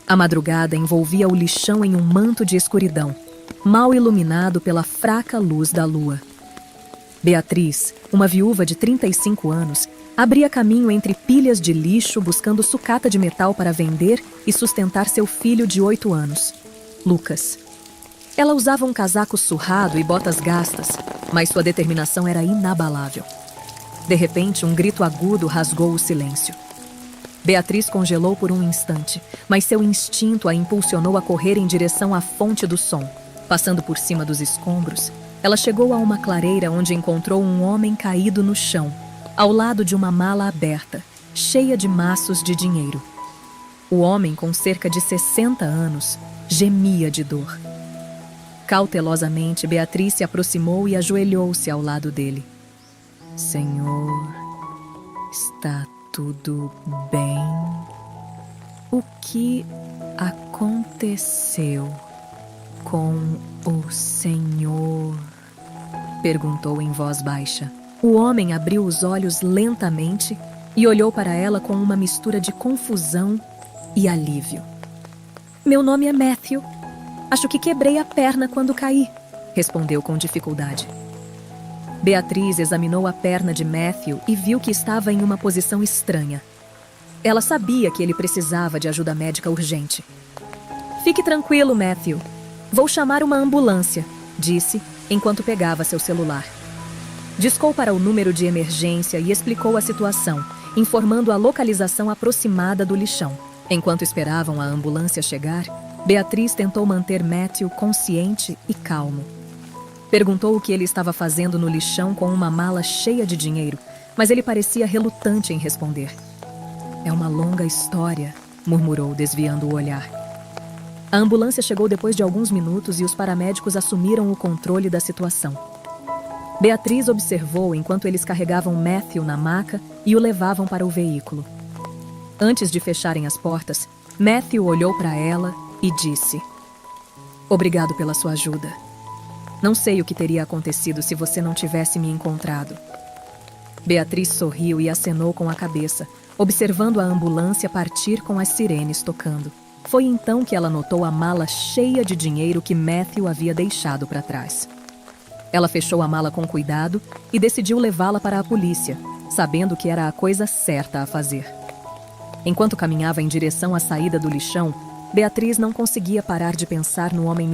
A madrugada envolvia o lixão em um manto de escuridão, mal iluminado pela fraca luz da lua. Beatriz, uma viúva de 35 anos, abria caminho entre pilhas de lixo buscando sucata de metal para vender e sustentar seu filho de 8 anos, Lucas. Ela usava um casaco surrado e botas gastas, mas sua determinação era inabalável. De repente, um grito agudo rasgou o silêncio. Beatriz congelou por um instante, mas seu instinto a impulsionou a correr em direção à fonte do som. Passando por cima dos escombros, ela chegou a uma clareira onde encontrou um homem caído no chão, ao lado de uma mala aberta, cheia de maços de dinheiro. O homem, com cerca de 60 anos, gemia de dor. Cautelosamente, Beatriz se aproximou e ajoelhou-se ao lado dele. Senhor, está tudo bem? O que aconteceu com o Senhor? Perguntou em voz baixa. O homem abriu os olhos lentamente e olhou para ela com uma mistura de confusão e alívio. Meu nome é Matthew. Acho que quebrei a perna quando caí, respondeu com dificuldade. Beatriz examinou a perna de Matthew e viu que estava em uma posição estranha. Ela sabia que ele precisava de ajuda médica urgente. Fique tranquilo, Matthew. Vou chamar uma ambulância, disse, enquanto pegava seu celular. Discou para o número de emergência e explicou a situação, informando a localização aproximada do lixão. Enquanto esperavam a ambulância chegar, Beatriz tentou manter Matthew consciente e calmo. Perguntou o que ele estava fazendo no lixão com uma mala cheia de dinheiro, mas ele parecia relutante em responder. É uma longa história, murmurou, desviando o olhar. A ambulância chegou depois de alguns minutos e os paramédicos assumiram o controle da situação. Beatriz observou enquanto eles carregavam Matthew na maca e o levavam para o veículo. Antes de fecharem as portas, Matthew olhou para ela e disse: Obrigado pela sua ajuda. Não sei o que teria acontecido se você não tivesse me encontrado. Beatriz sorriu e acenou com a cabeça, observando a ambulância partir com as sirenes tocando. Foi então que ela notou a mala cheia de dinheiro que Matthew havia deixado para trás. Ela fechou a mala com cuidado e decidiu levá-la para a polícia, sabendo que era a coisa certa a fazer. Enquanto caminhava em direção à saída do lixão, Beatriz não conseguia parar de pensar no homem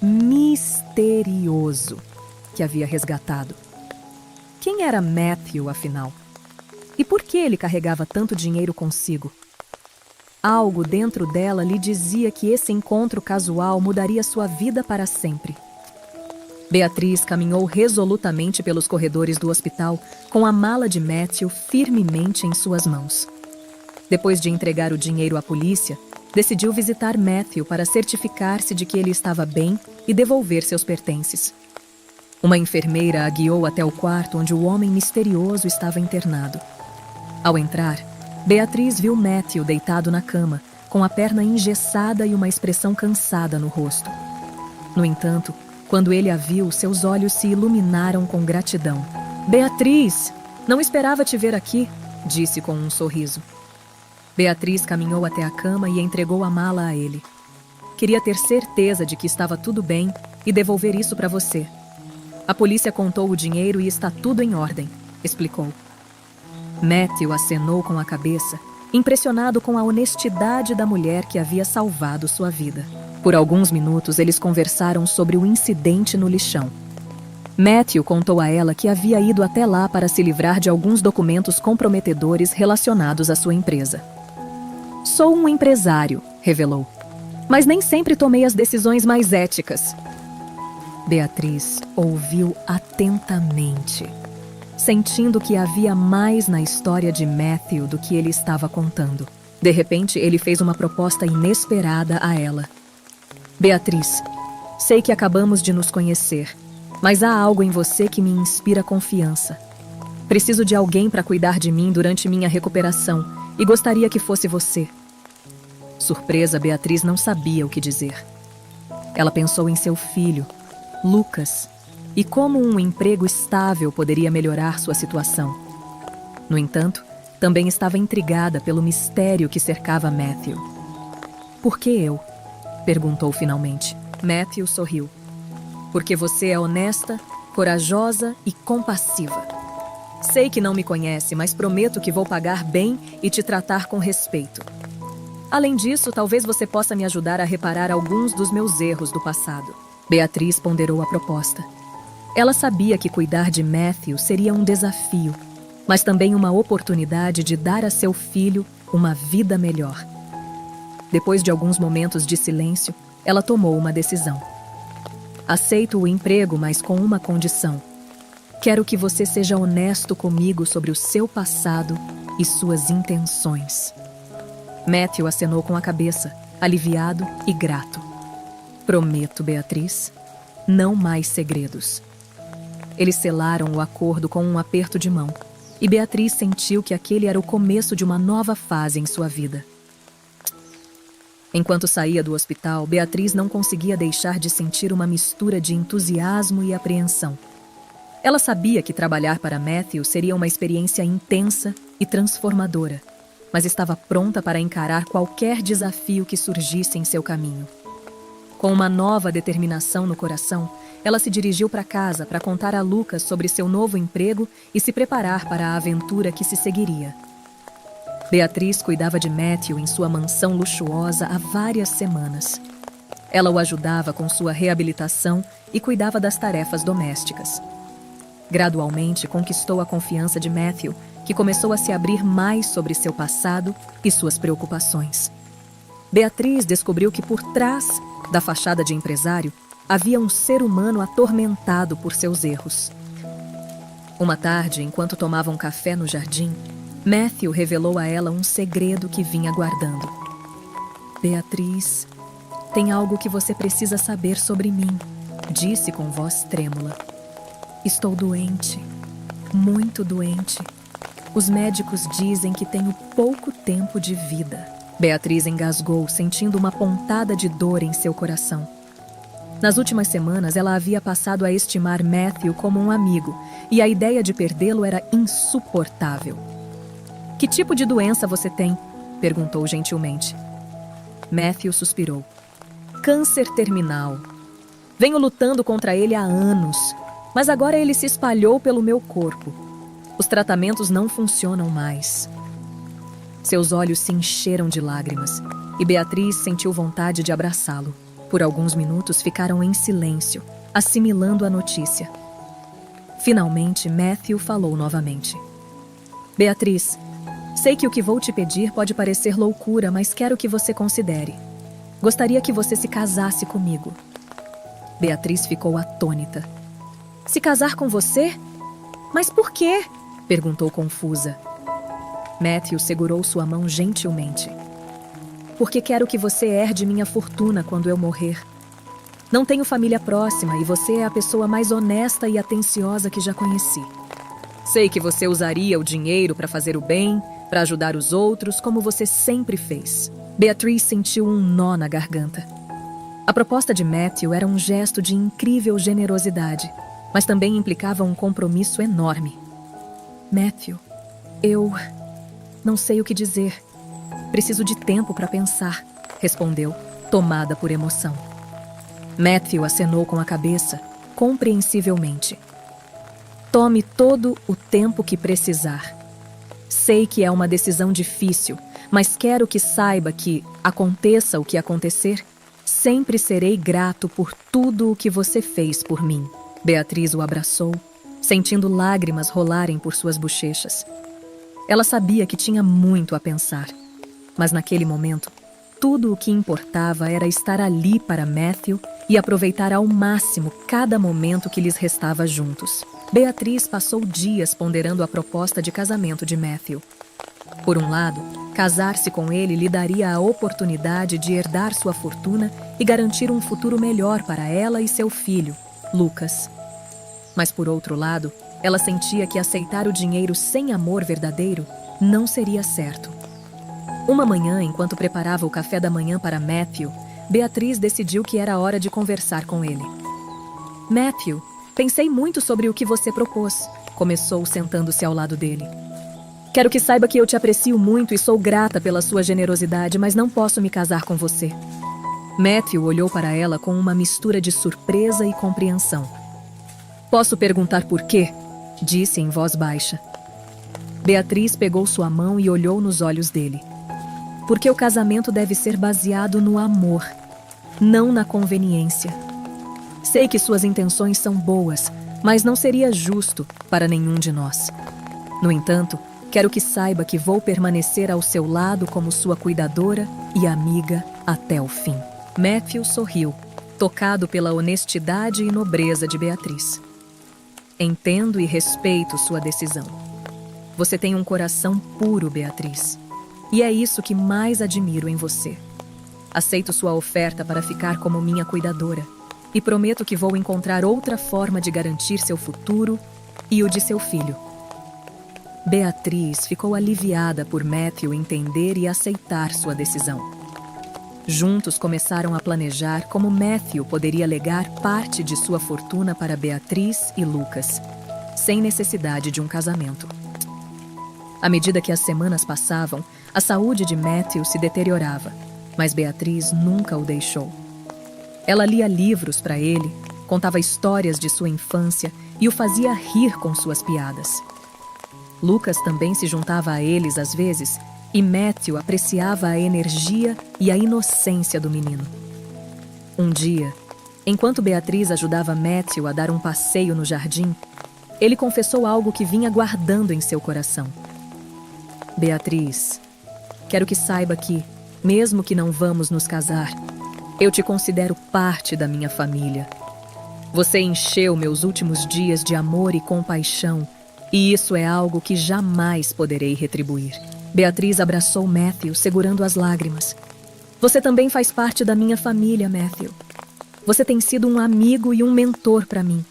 misterioso que havia resgatado. Quem era Matthew, afinal? E por que ele carregava tanto dinheiro consigo? Algo dentro dela lhe dizia que esse encontro casual mudaria sua vida para sempre. Beatriz caminhou resolutamente pelos corredores do hospital, com a mala de Matthew firmemente em suas mãos. Depois de entregar o dinheiro à polícia, decidiu visitar Matthew para certificar-se de que ele estava bem e devolver seus pertences. Uma enfermeira a guiou até o quarto onde o homem misterioso estava internado. Ao entrar, Beatriz viu Matthew deitado na cama, com a perna engessada e uma expressão cansada no rosto. No entanto, quando ele a viu, seus olhos se iluminaram com gratidão. Beatriz, não esperava te ver aqui, disse com um sorriso. Beatriz caminhou até a cama e entregou a mala a ele. Queria ter certeza de que estava tudo bem e devolver isso para você. A polícia contou o dinheiro e está tudo em ordem, explicou. Matthew acenou com a cabeça, impressionado com a honestidade da mulher que havia salvado sua vida. Por alguns minutos, eles conversaram sobre o incidente no lixão. Matthew contou a ela que havia ido até lá para se livrar de alguns documentos comprometedores relacionados à sua empresa. Sou um empresário, revelou, mas nem sempre tomei as decisões mais éticas. Beatriz ouviu atentamente, sentindo que havia mais na história de Matthew do que ele estava contando. De repente, ele fez uma proposta inesperada a ela. Beatriz, sei que acabamos de nos conhecer, mas há algo em você que me inspira confiança. Preciso de alguém para cuidar de mim durante minha recuperação e gostaria que fosse você. Surpresa, Beatriz não sabia o que dizer. Ela pensou em seu filho, Lucas, e como um emprego estável poderia melhorar sua situação. No entanto, Também estava intrigada pelo mistério que cercava Matthew. "Por que eu?" perguntou finalmente. Matthew sorriu. "Porque você é honesta, corajosa e compassiva. Sei que não me conhece, mas prometo que vou pagar bem e te tratar com respeito. Além disso, talvez você possa me ajudar a reparar alguns dos meus erros do passado." Beatriz ponderou a proposta. Ela sabia que cuidar de Matthew seria um desafio, mas também uma oportunidade de dar a seu filho uma vida melhor. Depois de alguns momentos de silêncio, ela tomou uma decisão. "Aceito o emprego, mas com uma condição. Quero que você seja honesto comigo sobre o seu passado e suas intenções." Matthew acenou com a cabeça, aliviado e grato. "Prometo, Beatriz, não mais segredos." Eles selaram o acordo com um aperto de mão, e Beatriz sentiu que aquele era o começo de uma nova fase em sua vida. Enquanto saía do hospital, Beatriz não conseguia deixar de sentir uma mistura de entusiasmo e apreensão. Ela sabia que trabalhar para Matthew seria uma experiência intensa e transformadora, mas estava pronta para encarar qualquer desafio que surgisse em seu caminho. Com uma nova determinação no coração, ela se dirigiu para casa para contar a Lucas sobre seu novo emprego e se preparar para a aventura que se seguiria. Beatriz cuidava de Matthew em sua mansão luxuosa há várias semanas. Ela o ajudava com sua reabilitação e cuidava das tarefas domésticas. Gradualmente conquistou a confiança de Matthew, que começou a se abrir mais sobre seu passado e suas preocupações. Beatriz descobriu que por trás da fachada de empresário havia um ser humano atormentado por seus erros. Uma tarde, enquanto tomavam café no jardim, Matthew revelou a ela um segredo que vinha guardando. "Beatriz, tem algo que você precisa saber sobre mim", disse com voz trêmula. "Estou doente, muito doente. Os médicos dizem que tenho pouco tempo de vida." Beatriz engasgou, sentindo uma pontada de dor em seu coração. Nas últimas semanas, ela havia passado a estimar Matthew como um amigo, e a ideia de perdê-lo era insuportável. "Que tipo de doença você tem?" perguntou gentilmente. Matthew suspirou. "Câncer terminal. Venho lutando contra ele há anos, mas agora ele se espalhou pelo meu corpo. Os tratamentos não funcionam mais." Seus olhos se encheram de lágrimas, e Beatriz sentiu vontade de abraçá-lo. Por alguns minutos ficaram em silêncio, assimilando a notícia. Finalmente, Matthew falou novamente. "Beatriz, sei que o que vou te pedir pode parecer loucura, mas quero que você considere. Gostaria que você se casasse comigo." Beatriz ficou atônita. "Se casar com você? Mas por quê?" perguntou confusa. Matthew segurou sua mão gentilmente. "Porque quero que você herde minha fortuna quando eu morrer. Não tenho família próxima e você é a pessoa mais honesta e atenciosa que já conheci. Sei que você usaria o dinheiro para fazer o bem, para ajudar os outros, como você sempre fez." Beatriz sentiu um nó na garganta. A proposta de Matthew era um gesto de incrível generosidade, mas também implicava um compromisso enorme. "Matthew, eu não sei o que dizer. Preciso de tempo para pensar", respondeu, tomada por emoção. Matthew acenou com a cabeça, compreensivelmente. "Tome todo o tempo que precisar. Sei que é uma decisão difícil, mas quero que saiba que, aconteça o que acontecer, sempre serei grato por tudo o que você fez por mim." Beatriz o abraçou, sentindo lágrimas rolarem por suas bochechas. Ela sabia que tinha muito a pensar, mas naquele momento, tudo o que importava era estar ali para Matthew e aproveitar ao máximo cada momento que lhes restava juntos. Beatriz passou dias ponderando a proposta de casamento de Matthew. Por um lado, casar-se com ele lhe daria a oportunidade de herdar sua fortuna e garantir um futuro melhor para ela e seu filho, Lucas. Mas por outro lado, ela sentia que aceitar o dinheiro sem amor verdadeiro não seria certo. Uma manhã, enquanto preparava o café da manhã para Matthew, Beatriz decidiu que era hora de conversar com ele. "Matthew, pensei muito sobre o que você propôs", começou sentando-se ao lado dele. Quero que saiba que eu te aprecio muito e sou grata pela sua generosidade, mas não posso me casar com você. Matthew olhou para ela com uma mistura de surpresa e compreensão. Posso perguntar por quê? Disse em voz baixa. Beatriz pegou sua mão e olhou nos olhos dele. Porque o casamento deve ser baseado no amor, não na conveniência. Sei que suas intenções são boas, mas não seria justo para nenhum de nós. No entanto, quero que saiba que vou permanecer ao seu lado como sua cuidadora e amiga até o fim. Matthew sorriu, tocado pela honestidade e nobreza de Beatriz. Entendo e respeito sua decisão. Você tem um coração puro, Beatriz. E é isso que mais admiro em você. Aceito sua oferta para ficar como minha cuidadora e prometo que vou encontrar outra forma de garantir seu futuro e o de seu filho. Beatriz ficou aliviada por Matthew entender e aceitar sua decisão. Juntos começaram a planejar como Matthew poderia legar parte de sua fortuna para Beatriz e Lucas, sem necessidade de um casamento. À medida que as semanas passavam, a saúde de Matthew se deteriorava, mas Beatriz nunca o deixou. Ela lia livros para ele, contava histórias de sua infância e o fazia rir com suas piadas. Lucas também se juntava a eles às vezes, e Matthew apreciava a energia e a inocência do menino. Um dia, enquanto Beatriz ajudava Matthew a dar um passeio no jardim, ele confessou algo que vinha guardando em seu coração. Beatriz, quero que saiba que, mesmo que não vamos nos casar, eu te considero parte da minha família. Você encheu meus últimos dias de amor e compaixão, e isso é algo que jamais poderei retribuir. Beatriz abraçou Matthew, segurando as lágrimas. Você também faz parte da minha família, Matthew. Você tem sido um amigo e um mentor para mim,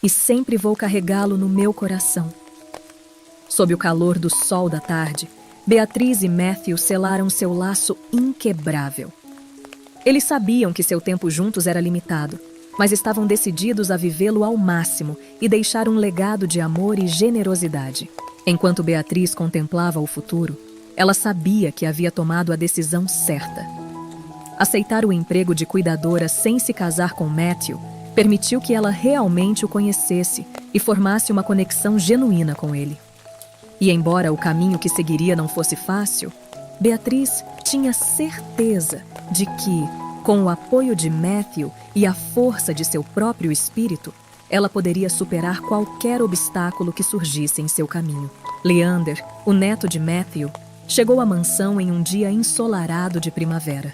e sempre vou carregá-lo no meu coração. Sob o calor do sol da tarde, Beatriz e Matthew selaram seu laço inquebrável. Eles sabiam que seu tempo juntos era limitado, mas estavam decididos a vivê-lo ao máximo e deixar um legado de amor e generosidade. Enquanto Beatriz contemplava o futuro, ela sabia que havia tomado a decisão certa. Aceitar o emprego de cuidadora sem se casar com Matthew permitiu que ela realmente o conhecesse e formasse uma conexão genuína com ele. E embora o caminho que seguiria não fosse fácil, Beatriz tinha certeza de que, com o apoio de Matthew e a força de seu próprio espírito, ela poderia superar qualquer obstáculo que surgisse em seu caminho. Leander, o neto de Matthew, chegou à mansão em um dia ensolarado de primavera.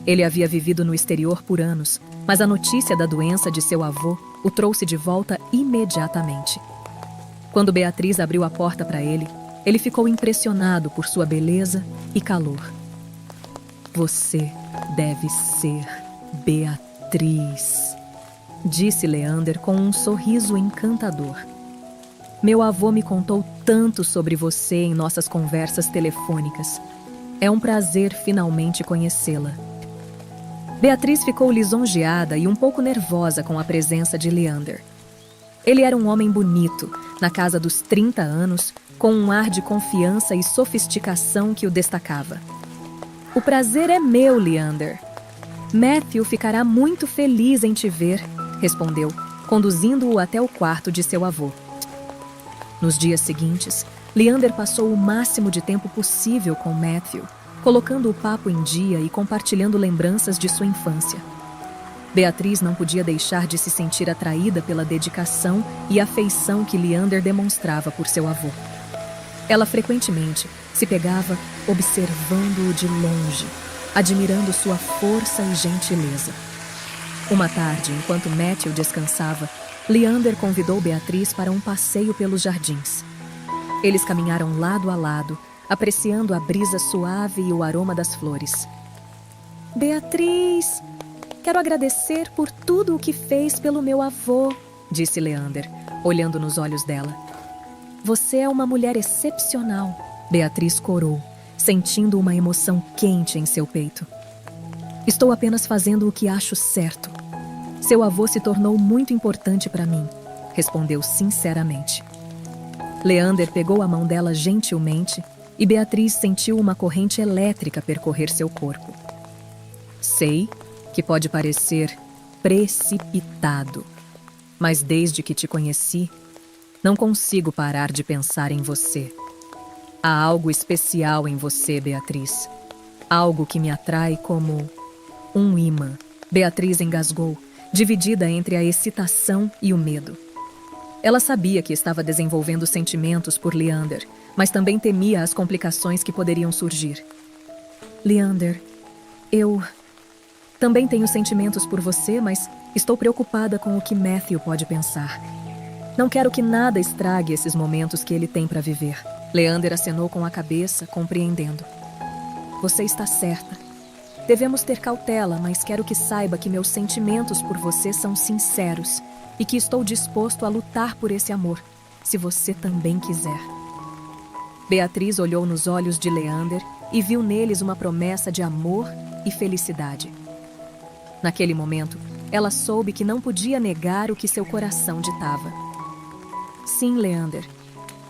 Ele havia vivido no exterior por anos, mas a notícia da doença de seu avô o trouxe de volta imediatamente. Quando Beatriz abriu a porta para ele, ele ficou impressionado por sua beleza e calor. Você deve ser Beatriz, disse Leander com um sorriso encantador. Meu avô me contou tanto sobre você em nossas conversas telefônicas. É um prazer finalmente conhecê-la. Beatriz ficou lisonjeada e um pouco nervosa com a presença de Leander. Ele era um homem bonito, na casa dos 30 anos, com um ar de confiança e sofisticação que o destacava. O prazer é meu, Leander. Matthew ficará muito feliz em te ver, respondeu, conduzindo-o até o quarto de seu avô. Nos dias seguintes, Leander passou o máximo de tempo possível com Matthew, colocando o papo em dia e compartilhando lembranças de sua infância. Beatriz não podia deixar de se sentir atraída pela dedicação e afeição que Leander demonstrava por seu avô. Ela frequentemente se pegava observando-o de longe, admirando sua força e gentileza. Uma tarde, enquanto Matthew descansava, Leander convidou Beatriz para um passeio pelos jardins. Eles caminharam lado a lado, apreciando a brisa suave e o aroma das flores. Beatriz, quero agradecer por tudo o que fez pelo meu avô, disse Leander, olhando nos olhos dela. Você é uma mulher excepcional, Beatriz corou, sentindo uma emoção quente em seu peito. Estou apenas fazendo o que acho certo. Seu avô se tornou muito importante para mim, respondeu sinceramente. Leander pegou a mão dela gentilmente e Beatriz sentiu uma corrente elétrica percorrer seu corpo. Sei que pode parecer precipitado, mas desde que te conheci, não consigo parar de pensar em você. Há algo especial em você, Beatriz. Algo que me atrai como um imã. Beatriz engasgou, dividida entre a excitação e o medo. Ela sabia que estava desenvolvendo sentimentos por Leander, mas também temia as complicações que poderiam surgir. Leander, eu também tenho sentimentos por você, mas estou preocupada com o que Matthew pode pensar. Não quero que nada estrague esses momentos que ele tem para viver. Leander acenou com a cabeça, compreendendo. Você está certa. Devemos ter cautela, mas quero que saiba que meus sentimentos por você são sinceros e que estou disposto a lutar por esse amor, se você também quiser. Beatriz olhou nos olhos de Leander e viu neles uma promessa de amor e felicidade. Naquele momento, ela soube que não podia negar o que seu coração ditava. Sim, Leander,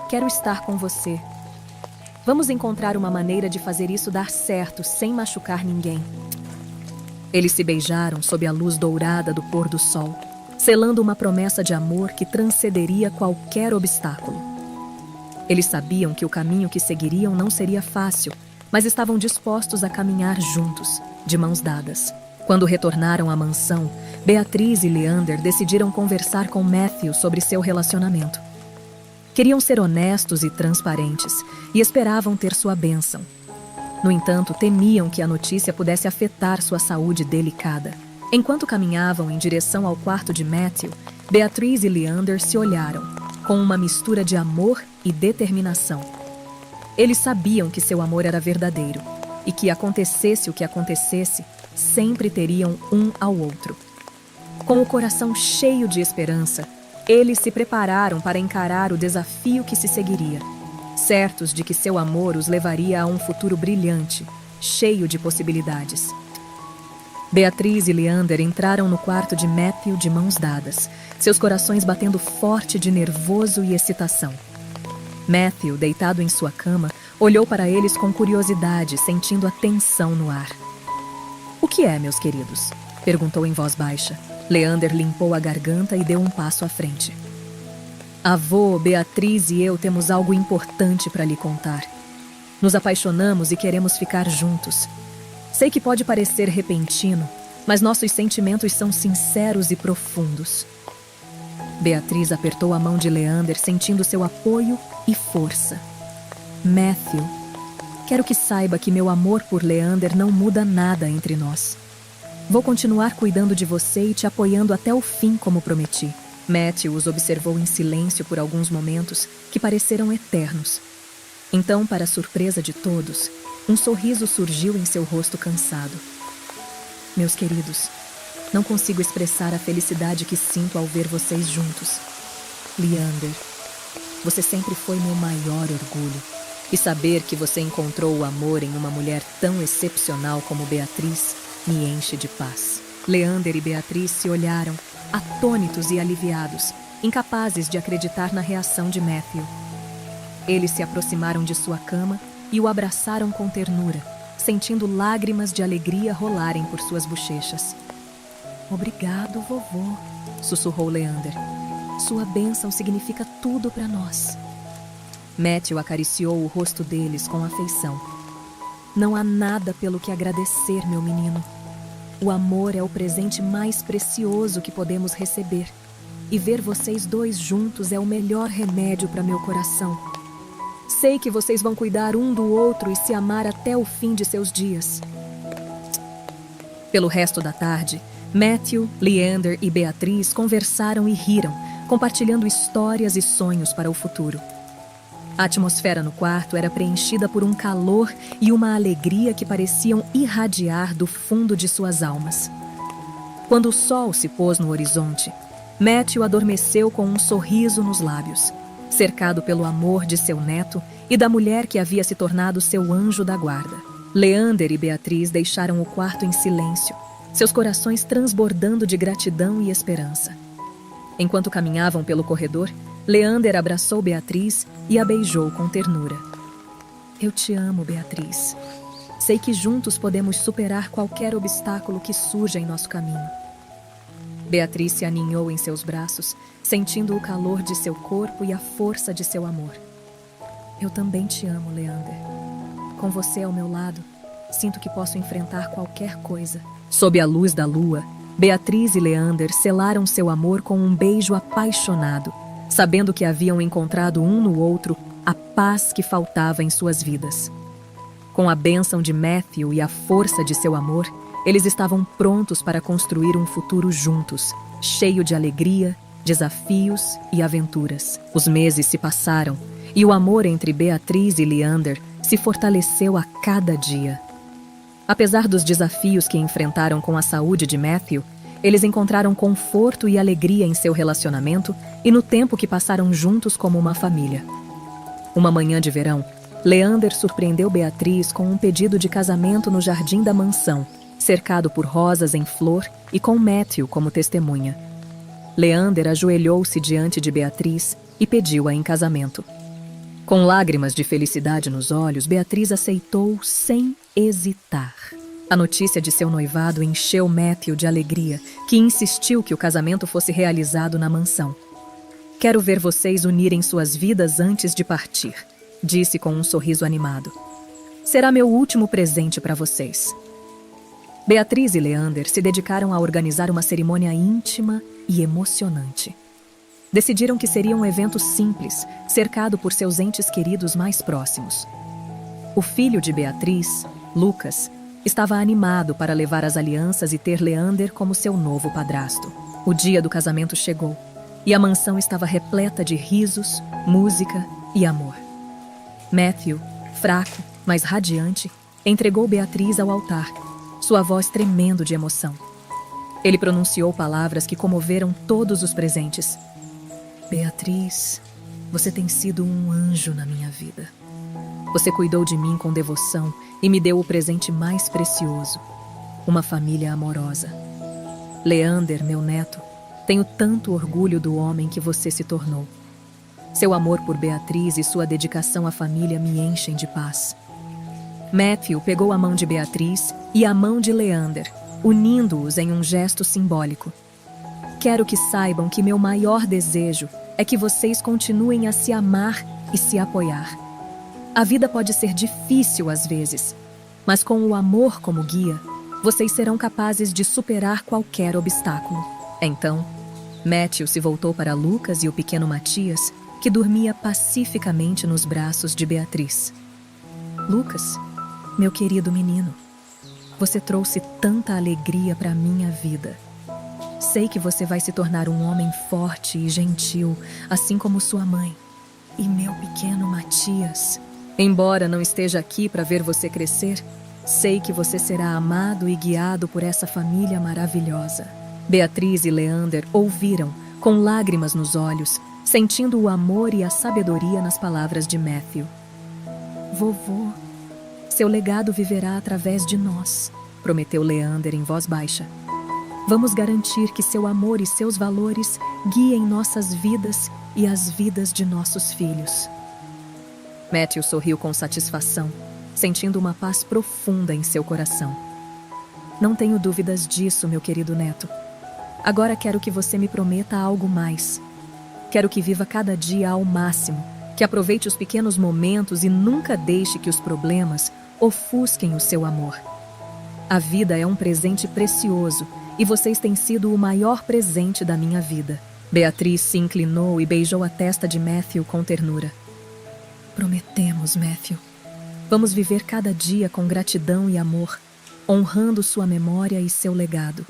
quero estar com você. Vamos encontrar uma maneira de fazer isso dar certo sem machucar ninguém. Eles se beijaram sob a luz dourada do pôr do sol, selando uma promessa de amor que transcenderia qualquer obstáculo. Eles sabiam que o caminho que seguiriam não seria fácil, mas estavam dispostos a caminhar juntos, de mãos dadas. Quando retornaram à mansão, Beatriz e Leander decidiram conversar com Matthew sobre seu relacionamento. Queriam ser honestos e transparentes e esperavam ter sua bênção. No entanto, temiam que a notícia pudesse afetar sua saúde delicada. Enquanto caminhavam em direção ao quarto de Matthew, Beatriz e Leander se olharam, com uma mistura de amor e determinação. Eles sabiam que seu amor era verdadeiro e que, acontecesse o que acontecesse, sempre teriam um ao outro. Com o coração cheio de esperança, eles se prepararam para encarar o desafio que se seguiria, certos de que seu amor os levaria a um futuro brilhante, cheio de possibilidades. Beatriz e Leander entraram no quarto de Matthew de mãos dadas, seus corações batendo forte de nervoso e excitação. Matthew, deitado em sua cama, olhou para eles com curiosidade, sentindo a tensão no ar. "O que é, meus queridos?" perguntou em voz baixa. Leander limpou a garganta e deu um passo à frente. "Avô, Beatriz e eu temos algo importante para lhe contar. Nos apaixonamos e queremos ficar juntos. Sei que pode parecer repentino, mas nossos sentimentos são sinceros e profundos." Beatriz apertou a mão de Leander, sentindo seu apoio e força. "Matthew, quero que saiba que meu amor por Leander não muda nada entre nós. Vou continuar cuidando de você e te apoiando até o fim, como prometi." Matthew os observou em silêncio por alguns momentos que pareceram eternos. Então, para a surpresa de todos, um sorriso surgiu em seu rosto cansado. "Meus queridos, não consigo expressar a felicidade que sinto ao ver vocês juntos. Leander, você sempre foi meu maior orgulho. E saber que você encontrou o amor em uma mulher tão excepcional como Beatriz me enche de paz." Leander e Beatriz se olharam, atônitos e aliviados, incapazes de acreditar na reação de Matthew. Eles se aproximaram de sua cama e o abraçaram com ternura, sentindo lágrimas de alegria rolarem por suas bochechas. "Obrigado, vovô", sussurrou Leander. "Sua bênção significa tudo para nós." Matthew acariciou o rosto deles com afeição. "Não há nada pelo que agradecer, meu menino. O amor é o presente mais precioso que podemos receber. E ver vocês dois juntos é o melhor remédio para meu coração. Sei que vocês vão cuidar um do outro e se amar até o fim de seus dias." Pelo resto da tarde, Matthew, Leander e Beatriz conversaram e riram, compartilhando histórias e sonhos para o futuro. A atmosfera no quarto era preenchida por um calor e uma alegria que pareciam irradiar do fundo de suas almas. Quando o sol se pôs no horizonte, Matthew adormeceu com um sorriso nos lábios, cercado pelo amor de seu neto e da mulher que havia se tornado seu anjo da guarda. Leander e Beatriz deixaram o quarto em silêncio, seus corações transbordando de gratidão e esperança. Enquanto caminhavam pelo corredor, Leander abraçou Beatriz e a beijou com ternura. Eu te amo, Beatriz. Sei que juntos podemos superar qualquer obstáculo que surja em nosso caminho. Beatriz se aninhou em seus braços, sentindo o calor de seu corpo e a força de seu amor. Eu também te amo, Leander. Com você ao meu lado, sinto que posso enfrentar qualquer coisa. Sob a luz da lua, Beatriz e Leander selaram seu amor com um beijo apaixonado, sabendo que haviam encontrado um no outro a paz que faltava em suas vidas. Com a bênção de Matthew e a força de seu amor, eles estavam prontos para construir um futuro juntos, cheio de alegria, desafios e aventuras. Os meses se passaram e o amor entre Beatriz e Leander se fortaleceu a cada dia. Apesar dos desafios que enfrentaram com a saúde de Matthew, eles encontraram conforto e alegria em seu relacionamento e no tempo que passaram juntos como uma família. Uma manhã de verão, Leander surpreendeu Beatriz com um pedido de casamento no jardim da mansão, cercado por rosas em flor e com Matthew como testemunha. Leander ajoelhou-se diante de Beatriz e pediu-a em casamento. Com lágrimas de felicidade nos olhos, Beatriz aceitou sem hesitar. A notícia de seu noivado encheu Matthew de alegria, que insistiu que o casamento fosse realizado na mansão. Quero ver vocês unirem suas vidas antes de partir, disse com um sorriso animado. Será meu último presente para vocês. Beatriz e Leander se dedicaram a organizar uma cerimônia íntima e emocionante. Decidiram que seria um evento simples, cercado por seus entes queridos mais próximos. O filho de Beatriz, Lucas, estava animado para levar as alianças e ter Leander como seu novo padrasto. O dia do casamento chegou e a mansão estava repleta de risos, música e amor. Matthew, fraco, mas radiante, entregou Beatriz ao altar, sua voz tremendo de emoção. Ele pronunciou palavras que comoveram todos os presentes. Beatriz, você tem sido um anjo na minha vida. Você cuidou de mim com devoção e me deu o presente mais precioso, uma família amorosa. Leander, meu neto, tenho tanto orgulho do homem que você se tornou. Seu amor por Beatriz e sua dedicação à família me enchem de paz. Matthew pegou a mão de Beatriz e a mão de Leander, unindo-os em um gesto simbólico. Quero que saibam que meu maior desejo é que vocês continuem a se amar e se apoiar. A vida pode ser difícil às vezes, mas com o amor como guia, vocês serão capazes de superar qualquer obstáculo. Então, Matthew se voltou para Lucas e o pequeno Matias, que dormia pacificamente nos braços de Beatriz. Lucas, meu querido menino, você trouxe tanta alegria para a minha vida. Sei que você vai se tornar um homem forte e gentil, assim como sua mãe. E meu pequeno Matias, embora não esteja aqui para ver você crescer, sei que você será amado e guiado por essa família maravilhosa. Beatriz e Leander ouviram, com lágrimas nos olhos, sentindo o amor e a sabedoria nas palavras de Matthew. Vovô, seu legado viverá através de nós, prometeu Leander em voz baixa. Vamos garantir que seu amor e seus valores guiem nossas vidas e as vidas de nossos filhos. Matthew sorriu com satisfação, sentindo uma paz profunda em seu coração. Não tenho dúvidas disso, meu querido neto. Agora quero que você me prometa algo mais. Quero que viva cada dia ao máximo, que aproveite os pequenos momentos e nunca deixe que os problemas ofusquem o seu amor. A vida é um presente precioso e vocês têm sido o maior presente da minha vida. Beatriz se inclinou e beijou a testa de Matthew com ternura. Prometemos, Matthew. Vamos viver cada dia com gratidão e amor, honrando sua memória e seu legado.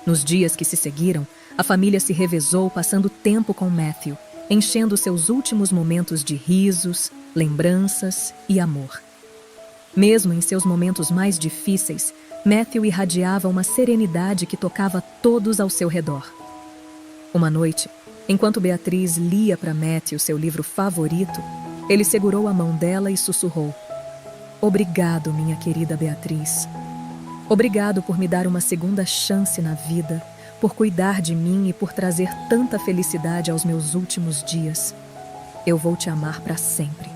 Nos dias que se seguiram, a família se revezou passando tempo com Matthew, enchendo seus últimos momentos de risos, lembranças e amor. Mesmo em seus momentos mais difíceis, Matthew irradiava uma serenidade que tocava todos ao seu redor. Uma noite, enquanto Beatriz lia para Matthew seu livro favorito, ele segurou a mão dela e sussurrou: Obrigado, minha querida Beatriz. Obrigado por me dar uma segunda chance na vida, por cuidar de mim e por trazer tanta felicidade aos meus últimos dias. Eu vou te amar para sempre.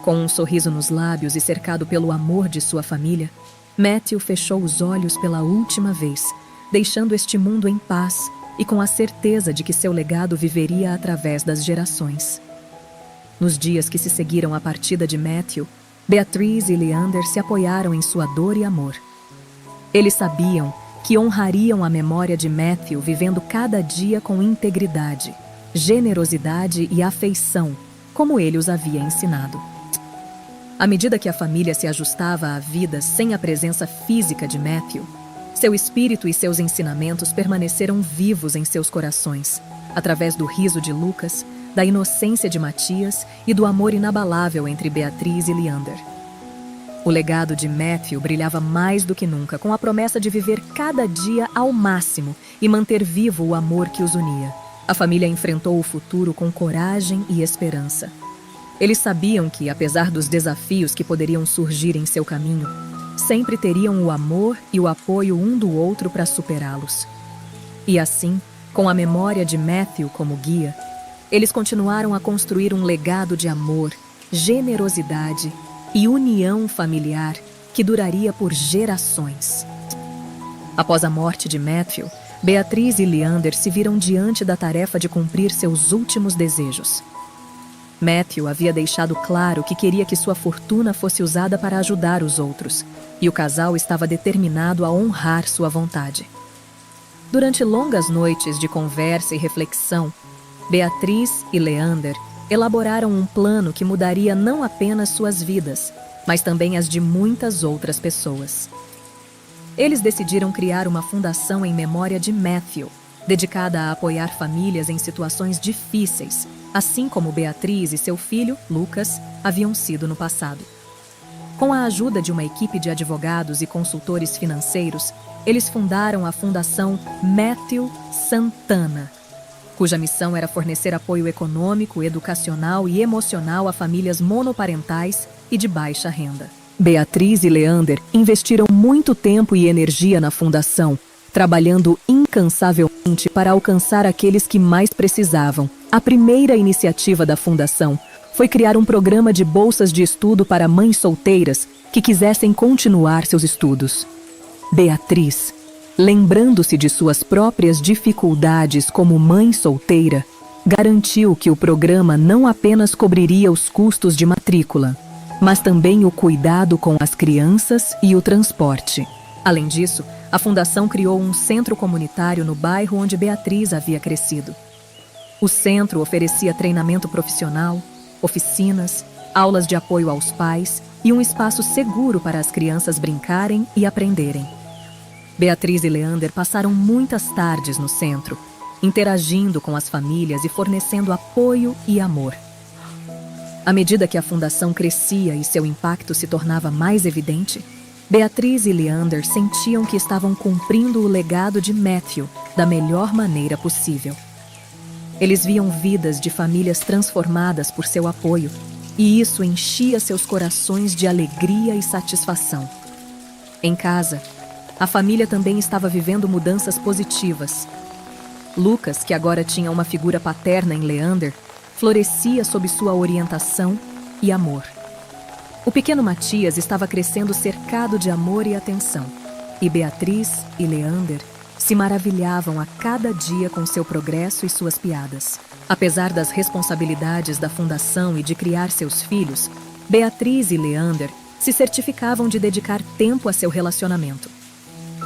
Com um sorriso nos lábios e cercado pelo amor de sua família, Matthew fechou os olhos pela última vez, deixando este mundo em paz e com a certeza de que seu legado viveria através das gerações. Nos dias que se seguiram à partida de Matthew, Beatriz e Leander se apoiaram em sua dor e amor. Eles sabiam que honrariam a memória de Matthew vivendo cada dia com integridade, generosidade e afeição, como ele os havia ensinado. À medida que a família se ajustava à vida sem a presença física de Matthew, seu espírito e seus ensinamentos permaneceram vivos em seus corações, através do riso de Lucas, da inocência de Matias e do amor inabalável entre Beatriz e Leander. O legado de Matthew brilhava mais do que nunca, com a promessa de viver cada dia ao máximo e manter vivo o amor que os unia. A família enfrentou o futuro com coragem e esperança. Eles sabiam que, apesar dos desafios que poderiam surgir em seu caminho, sempre teriam o amor e o apoio um do outro para superá-los. E assim, com a memória de Matthew como guia, eles continuaram a construir um legado de amor, generosidade e união familiar que duraria por gerações. Após a morte de Matthew, Beatriz e Leander se viram diante da tarefa de cumprir seus últimos desejos. Matthew havia deixado claro que queria que sua fortuna fosse usada para ajudar os outros, e o casal estava determinado a honrar sua vontade. Durante longas noites de conversa e reflexão, Beatriz e Leander elaboraram um plano que mudaria não apenas suas vidas, mas também as de muitas outras pessoas. Eles decidiram criar uma fundação em memória de Matthew, dedicada a apoiar famílias em situações difíceis, assim como Beatriz e seu filho, Lucas, haviam sido no passado. Com a ajuda de uma equipe de advogados e consultores financeiros, eles fundaram a Fundação Matthew Santana, cuja missão era fornecer apoio econômico, educacional e emocional a famílias monoparentais e de baixa renda. Beatriz e Leander investiram muito tempo e energia na fundação, trabalhando incansavelmente para alcançar aqueles que mais precisavam. A primeira iniciativa da fundação foi criar um programa de bolsas de estudo para mães solteiras que quisessem continuar seus estudos. Beatriz, lembrando-se de suas próprias dificuldades como mãe solteira, garantiu que o programa não apenas cobriria os custos de matrícula, mas também o cuidado com as crianças e o transporte. Além disso, a fundação criou um centro comunitário no bairro onde Beatriz havia crescido. O centro oferecia treinamento profissional, oficinas, aulas de apoio aos pais e um espaço seguro para as crianças brincarem e aprenderem. Beatriz e Leander passaram muitas tardes no centro, interagindo com as famílias e fornecendo apoio e amor. À medida que a fundação crescia e seu impacto se tornava mais evidente, Beatriz e Leander sentiam que estavam cumprindo o legado de Matthew da melhor maneira possível. Eles viam vidas de famílias transformadas por seu apoio, e isso enchia seus corações de alegria e satisfação. Em casa, a família também estava vivendo mudanças positivas. Lucas, que agora tinha uma figura paterna em Leander, florescia sob sua orientação e amor. O pequeno Matias estava crescendo cercado de amor e atenção, e Beatriz e Leander se maravilhavam a cada dia com seu progresso e suas piadas. Apesar das responsabilidades da fundação e de criar seus filhos, Beatriz e Leander se certificavam de dedicar tempo a seu relacionamento.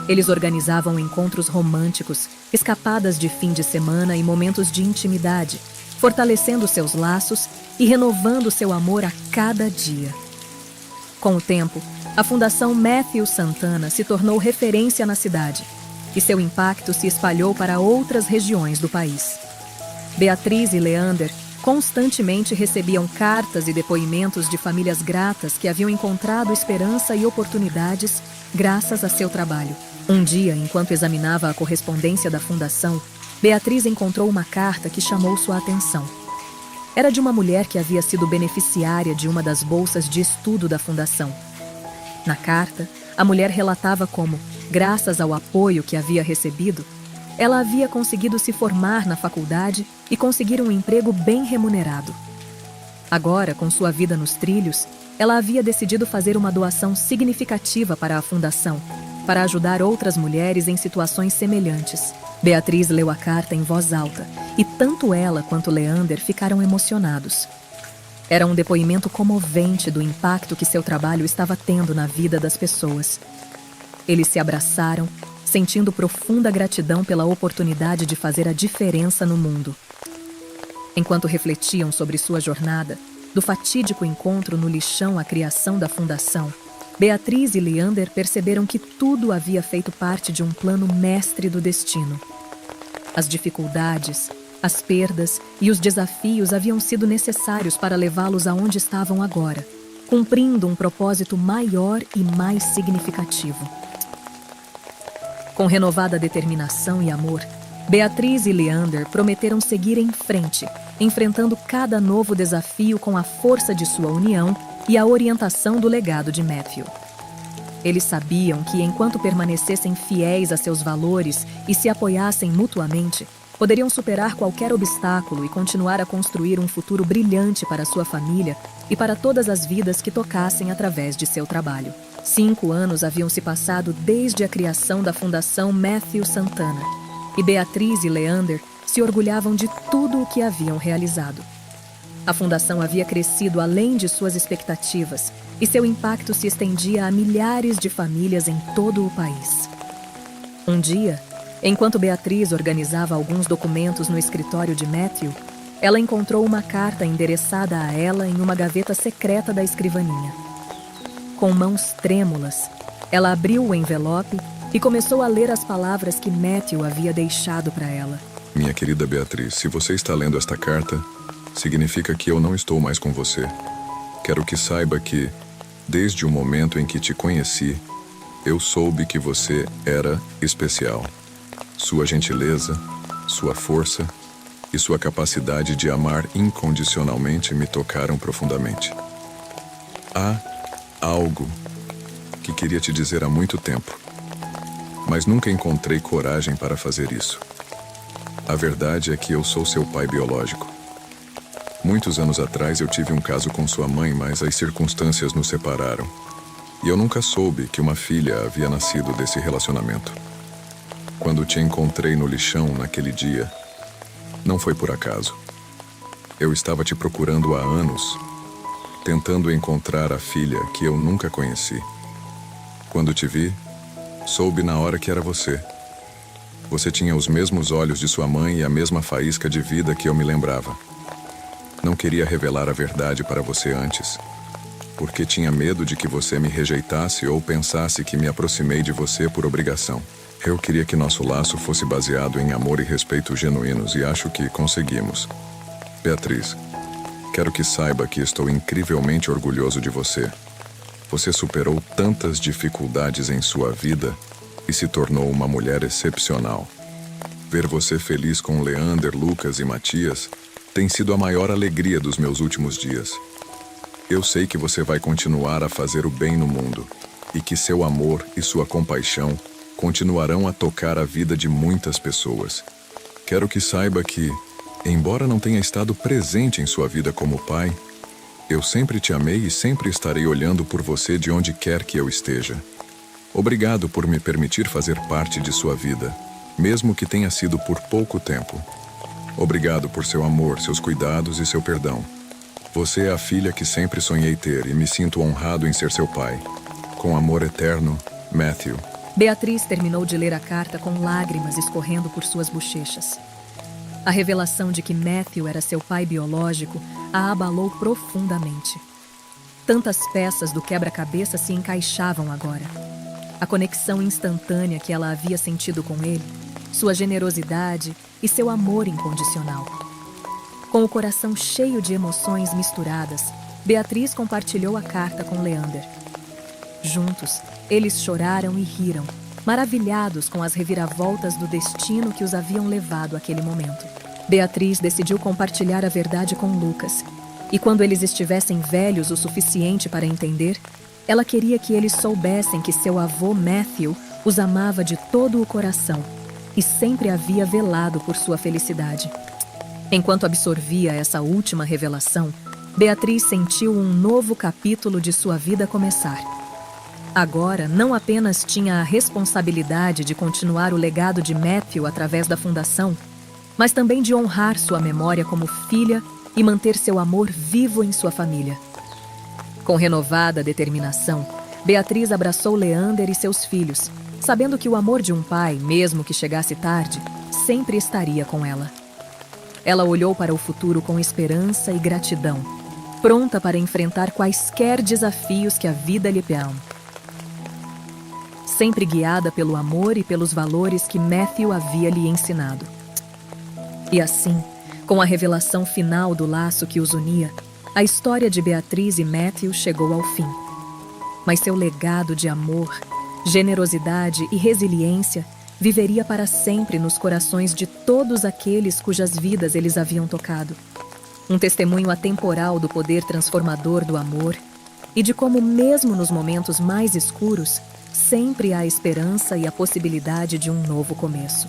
Eles organizavam encontros românticos, escapadas de fim de semana e momentos de intimidade, fortalecendo seus laços e renovando seu amor a cada dia. Com o tempo, a Fundação Matthew Santana se tornou referência na cidade, e seu impacto se espalhou para outras regiões do país. Beatriz e Leander constantemente recebiam cartas e depoimentos de famílias gratas que haviam encontrado esperança e oportunidades graças a seu trabalho. Um dia, enquanto examinava a correspondência da fundação, Beatriz encontrou uma carta que chamou sua atenção. Era de uma mulher que havia sido beneficiária de uma das bolsas de estudo da fundação. Na carta, a mulher relatava como, graças ao apoio que havia recebido, Ela havia conseguido se formar na faculdade e conseguir um emprego bem remunerado. Agora, com sua vida nos trilhos, ela havia decidido fazer uma doação significativa para a fundação, para ajudar outras mulheres em situações semelhantes. Beatriz leu a carta em voz alta, e tanto ela quanto Leander ficaram emocionados. Era um depoimento comovente do impacto que seu trabalho estava tendo na vida das pessoas. Eles se abraçaram, sentindo profunda gratidão pela oportunidade de fazer a diferença no mundo. Enquanto refletiam sobre sua jornada, do fatídico encontro no lixão à criação da fundação, Beatriz e Leander perceberam que tudo havia feito parte de um plano mestre do destino. As dificuldades, as perdas e os desafios haviam sido necessários para levá-los aonde estavam agora, cumprindo um propósito maior e mais significativo. Com renovada determinação e amor, Beatriz e Leander prometeram seguir em frente, enfrentando cada novo desafio com a força de sua união e a orientação do legado de Matthew. Eles sabiam que, enquanto permanecessem fiéis a seus valores e se apoiassem mutuamente, poderiam superar qualquer obstáculo e continuar a construir um futuro brilhante para sua família e para todas as vidas que tocassem através de seu trabalho. 5 anos haviam se passado desde a criação da Fundação Matthew Santana, e Beatriz e Leander se orgulhavam de tudo o que haviam realizado. A fundação havia crescido além de suas expectativas e seu impacto se estendia a milhares de famílias em todo o país. Um dia, enquanto Beatriz organizava alguns documentos no escritório de Matthew, ela encontrou uma carta endereçada a ela em uma gaveta secreta da escrivaninha. Com mãos trêmulas, ela abriu o envelope e começou a ler as palavras que Matthew havia deixado para ela. Minha querida Beatriz, se você está lendo esta carta, significa que eu não estou mais com você. Quero que saiba que, desde o momento em que te conheci, eu soube que você era especial. Sua gentileza, sua força e sua capacidade de amar incondicionalmente me tocaram profundamente. Há algo que queria te dizer há muito tempo, mas nunca encontrei coragem para fazer isso. A verdade é que eu sou seu pai biológico. Muitos anos atrás eu tive um caso com sua mãe, mas as circunstâncias nos separaram. E eu nunca soube que uma filha havia nascido desse relacionamento. Quando te encontrei no lixão naquele dia, não foi por acaso. Eu estava te procurando há anos, tentando encontrar a filha que eu nunca conheci. Quando te vi, soube na hora que era você. Você tinha os mesmos olhos de sua mãe e a mesma faísca de vida que eu me lembrava. Não queria revelar a verdade para você antes, porque tinha medo de que você me rejeitasse ou pensasse que me aproximei de você por obrigação. Eu queria que nosso laço fosse baseado em amor e respeito genuínos e acho que conseguimos. Beatriz, quero que saiba que estou incrivelmente orgulhoso de você. Você superou tantas dificuldades em sua vida e se tornou uma mulher excepcional. Ver você feliz com Leander, Lucas e Matias tem sido a maior alegria dos meus últimos dias. Eu sei que você vai continuar a fazer o bem no mundo e que seu amor e sua compaixão continuarão a tocar a vida de muitas pessoas. Quero que saiba que, embora não tenha estado presente em sua vida como pai, eu sempre te amei e sempre estarei olhando por você de onde quer que eu esteja. Obrigado por me permitir fazer parte de sua vida, mesmo que tenha sido por pouco tempo. Obrigado por seu amor, seus cuidados e seu perdão. Você é a filha que sempre sonhei ter e me sinto honrado em ser seu pai. Com amor eterno, Matthew. Beatriz terminou de ler a carta com lágrimas escorrendo por suas bochechas. A revelação de que Matthew era seu pai biológico a abalou profundamente. Tantas peças do quebra-cabeça se encaixavam agora. A conexão instantânea que ela havia sentido com ele, sua generosidade e seu amor incondicional. Com o coração cheio de emoções misturadas, Beatriz compartilhou a carta com Leander. Juntos, eles choraram e riram, maravilhados com as reviravoltas do destino que os haviam levado àquele momento. Beatriz decidiu compartilhar a verdade com Lucas, e quando eles estivessem velhos o suficiente para entender, ela queria que eles soubessem que seu avô Matthew os amava de todo o coração e sempre havia velado por sua felicidade. Enquanto absorvia essa última revelação, Beatriz sentiu um novo capítulo de sua vida começar. Agora, não apenas tinha a responsabilidade de continuar o legado de Matthew através da fundação, mas também de honrar sua memória como filha e manter seu amor vivo em sua família. Com renovada determinação, Beatriz abraçou Leander e seus filhos, sabendo que o amor de um pai, mesmo que chegasse tarde, sempre estaria com ela. Ela olhou para o futuro com esperança e gratidão, pronta para enfrentar quaisquer desafios que a vida lhe peão. Sempre guiada pelo amor e pelos valores que Matthew havia lhe ensinado. E assim, com a revelação final do laço que os unia, a história de Beatriz e Matthew chegou ao fim. Mas seu legado de amor, generosidade e resiliência viveria para sempre nos corações de todos aqueles cujas vidas eles haviam tocado. Um testemunho atemporal do poder transformador do amor e de como, mesmo nos momentos mais escuros, sempre há esperança e a possibilidade de um novo começo.